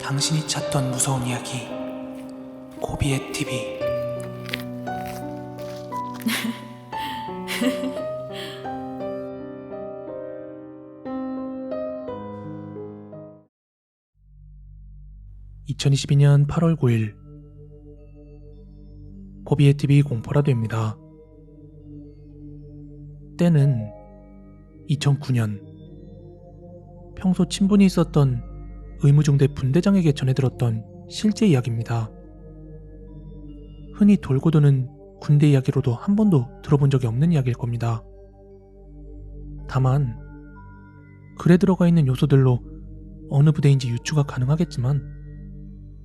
당신이 찾던 무서운 이야기 고비의 TV. (2022년 8월 9일) 고비의 TV 공포라도입니다. 때는 2009년. 평소 친분이 있었던 의무중대 분대장에게 전해들었던 실제 이야기입니다. 흔히 돌고 도는 군대 이야기로도 한 번도 들어본 적이 없는 이야기일 겁니다. 다만 글에 들어가 있는 요소들로 어느 부대인지 유추가 가능하겠지만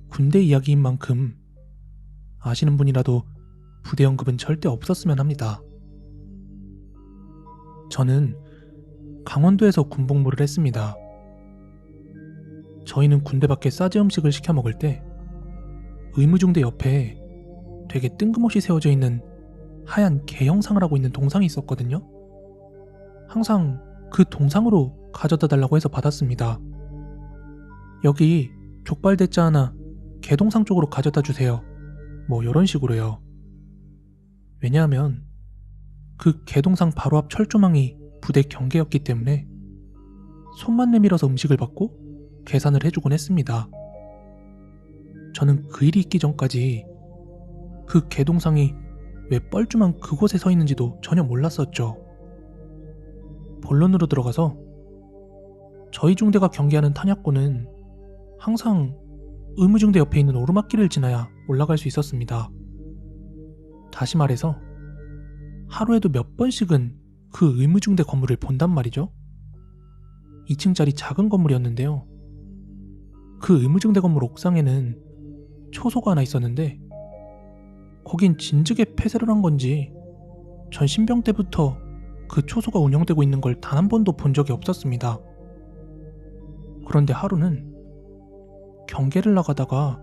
군대 이야기인 만큼 아시는 분이라도 부대 언급은 절대 없었으면 합니다. 저는 강원도에서 군복무를 했습니다. 저희는 군대 밖에 싸제 음식을 시켜 먹을 때 의무중대 옆에 되게 뜬금없이 세워져 있는 하얀 개 형상을 하고 있는 동상이 있었거든요. 항상 그 동상으로 가져다 달라고 해서 받았습니다. 여기 족발 대짜 하나 개 동상 쪽으로 가져다 주세요. 뭐 이런 식으로요. 왜냐하면 그 개 동상 바로 앞 철조망이 부대 경계였기 때문에 손만 내밀어서 음식을 받고 계산을 해주곤 했습니다. 저는 그 일이 있기 전까지 그 개 동상이 왜 뻘쭘한 그곳에 서 있는지도 전혀 몰랐었죠. 본론으로 들어가서 저희 중대가 경계하는 탄약고는 항상 의무중대 옆에 있는 오르막길을 지나야 올라갈 수 있었습니다. 다시 말해서 하루에도 몇 번씩은 그 의무중대 건물을 본단 말이죠. 2층짜리 작은 건물이었는데요. 그 의무중대 건물 옥상에는 초소가 하나 있었는데 거긴 진즉에 폐쇄를 한 건지 전 신병 때부터 그 초소가 운영되고 있는 걸 단 한 번도 본 적이 없었습니다. 그런데 하루는 경계를 나가다가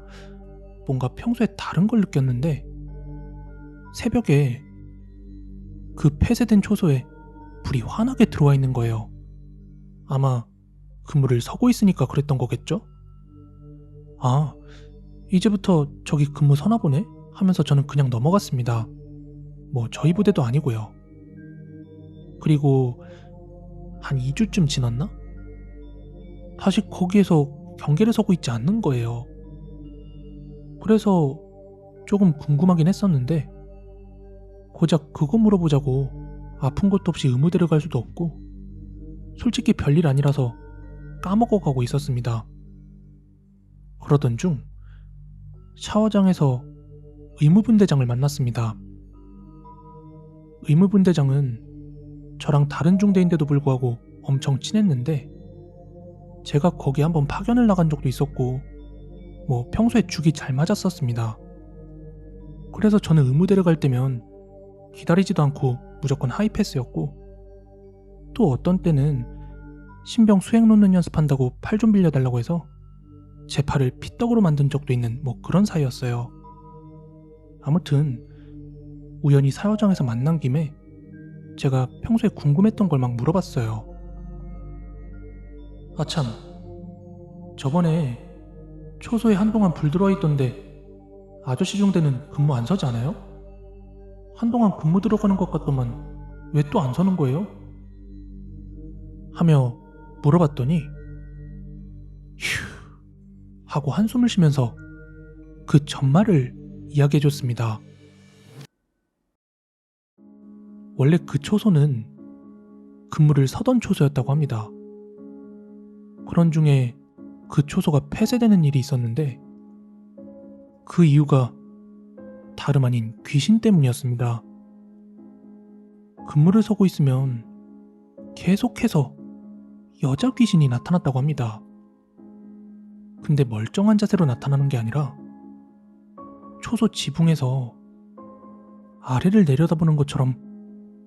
뭔가 평소에 다른 걸 느꼈는데 새벽에 그 폐쇄된 초소에 불이 환하게 들어와 있는 거예요. 아마 근무를 서고 있으니까 그랬던 거겠죠? 아, 이제부터 저기 근무 서나 보네? 하면서 저는 그냥 넘어갔습니다. 뭐 저희 부대도 아니고요. 그리고 한 2주쯤 지났나? 다시 거기에서 경계를 서고 있지 않는 거예요. 그래서 조금 궁금하긴 했었는데 고작 그거 물어보자고 아픈 것도 없이 의무대를 갈 수도 없고 솔직히 별일 아니라서 까먹어가고 있었습니다. 그러던 중 샤워장에서 의무분대장을 만났습니다. 의무분대장은 저랑 다른 중대인데도 불구하고 엄청 친했는데 제가 거기 한번 파견을 나간 적도 있었고 뭐 평소에 죽이 잘 맞았었습니다. 그래서 저는 의무대를 갈 때면 기다리지도 않고 무조건 하이패스였고 또 어떤 때는 신병 수행 놓는 연습한다고 팔 좀 빌려달라고 해서 제 팔을 피떡으로 만든 적도 있는 뭐 그런 사이였어요. 아무튼 우연히 사여장에서 만난 김에 제가 평소에 궁금했던 걸 막 물어봤어요. 아참, 저번에 초소에 한동안 불 들어와 있던데 아저씨 중대는 근무 안 서지 않아요? 한동안 근무 들어가는 것 같더만 왜 또 안 서는 거예요? 하며 물어봤더니 휴 하고 한숨을 쉬면서 그 전말을 이야기해줬습니다. 원래 그 초소는 근무를 서던 초소였다고 합니다. 그런 중에 그 초소가 폐쇄되는 일이 있었는데 그 이유가 다름 아닌 귀신 때문이었습니다. 근무를 서고 있으면 계속해서 여자 귀신이 나타났다고 합니다. 근데 멀쩡한 자세로 나타나는 게 아니라 초소 지붕에서 아래를 내려다보는 것처럼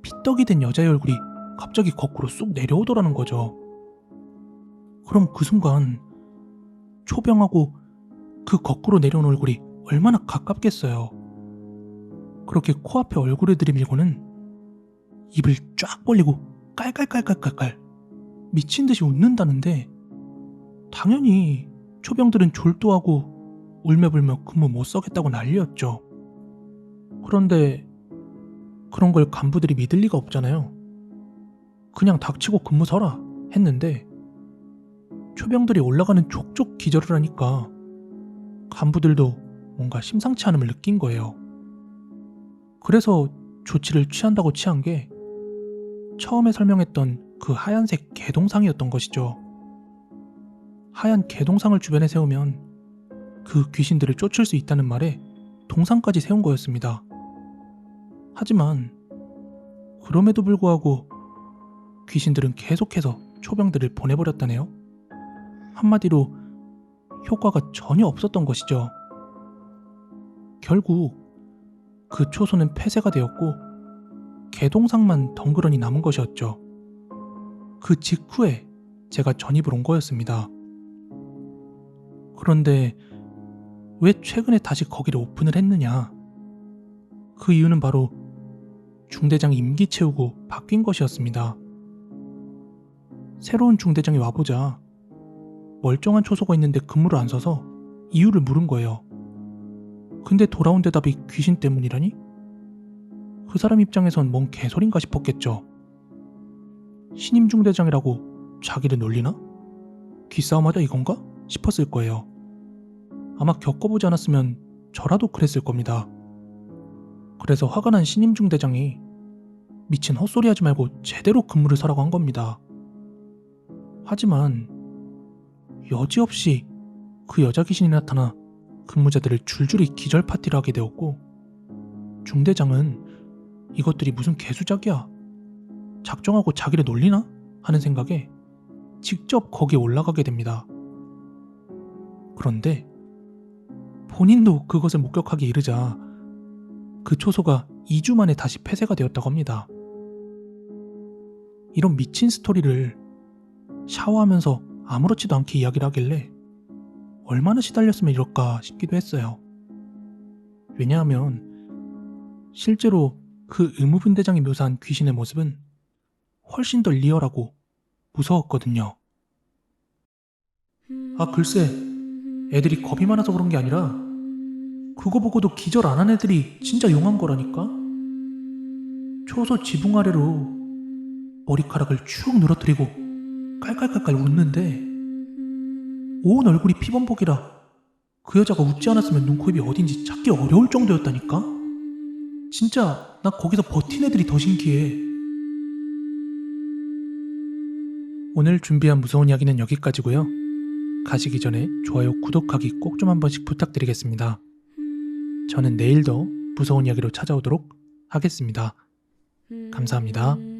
피떡이 된 여자의 얼굴이 갑자기 거꾸로 쑥 내려오더라는 거죠. 그럼 그 순간 초병하고 그 거꾸로 내려온 얼굴이 얼마나 가깝겠어요. 그렇게 코앞에 얼굴을 들이밀고는 입을 쫙 벌리고 깔깔깔깔깔깔 미친듯이 웃는다는데 당연히 초병들은 졸도하고 울며불며 근무 못 서겠다고 난리였죠. 그런데 그런 걸 간부들이 믿을 리가 없잖아요. 그냥 닥치고 근무 서라 했는데 초병들이 올라가는 족족 기절을 하니까 간부들도 뭔가 심상치 않음을 느낀 거예요. 그래서 조치를 취한다고 취한 게 처음에 설명했던 그 하얀색 개동상이었던 것이죠. 하얀 개동상을 주변에 세우면 그 귀신들을 쫓을 수 있다는 말에 동상까지 세운 거였습니다. 하지만 그럼에도 불구하고 귀신들은 계속해서 초병들을 보내버렸다네요. 한마디로 효과가 전혀 없었던 것이죠. 결국 그 초소는 폐쇄가 되었고 개동상만 덩그러니 남은 것이었죠. 그 직후에 제가 전입을 온 거였습니다. 그런데 왜 최근에 다시 거기를 오픈을 했느냐? 그 이유는 바로 중대장이 임기 채우고 바뀐 것이었습니다. 새로운 중대장이 와보자 멀쩡한 초소가 있는데 근무를 안 서서 이유를 물은 거예요. 근데 돌아온 대답이 귀신 때문이라니? 그 사람 입장에선 뭔 개소린가 싶었겠죠. 신임 중대장이라고 자기를 놀리나? 기싸움하자 이건가? 싶었을 거예요. 아마 겪어보지 않았으면 저라도 그랬을 겁니다. 그래서 화가 난 신임 중대장이 미친 헛소리 하지 말고 제대로 근무를 서라고 한 겁니다. 하지만 여지없이 그 여자 귀신이 나타나 근무자들을 줄줄이 기절 파티를 하게 되었고 중대장은 이것들이 무슨 개수작이야? 작정하고 자기를 놀리나? 하는 생각에 직접 거기에 올라가게 됩니다. 그런데 본인도 그것을 목격하기 이르자 그 초소가 2주 만에 다시 폐쇄가 되었다고 합니다. 이런 미친 스토리를 샤워하면서 아무렇지도 않게 이야기를 하길래 얼마나 시달렸으면 이럴까 싶기도 했어요. 왜냐하면 실제로 그 의무분대장이 묘사한 귀신의 모습은 훨씬 더 리얼하고 무서웠거든요. 아 글쎄, 애들이 겁이 많아서 그런 게 아니라 그거 보고도 기절 안 한 애들이 진짜 용한 거라니까? 초소 지붕 아래로 머리카락을 쭉 늘어뜨리고 깔깔깔깔 웃는데 온 얼굴이 피범벅이라 그 여자가 웃지 않았으면 눈, 코, 입이 어딘지 찾기 어려울 정도였다니까? 진짜 나 거기서 버틴 애들이 더 신기해. 오늘 준비한 무서운 이야기는 여기까지고요. 가시기 전에 좋아요, 구독하기 꼭 좀 한 번씩 부탁드리겠습니다. 저는 내일 더 무서운 이야기로 찾아오도록 하겠습니다. 감사합니다.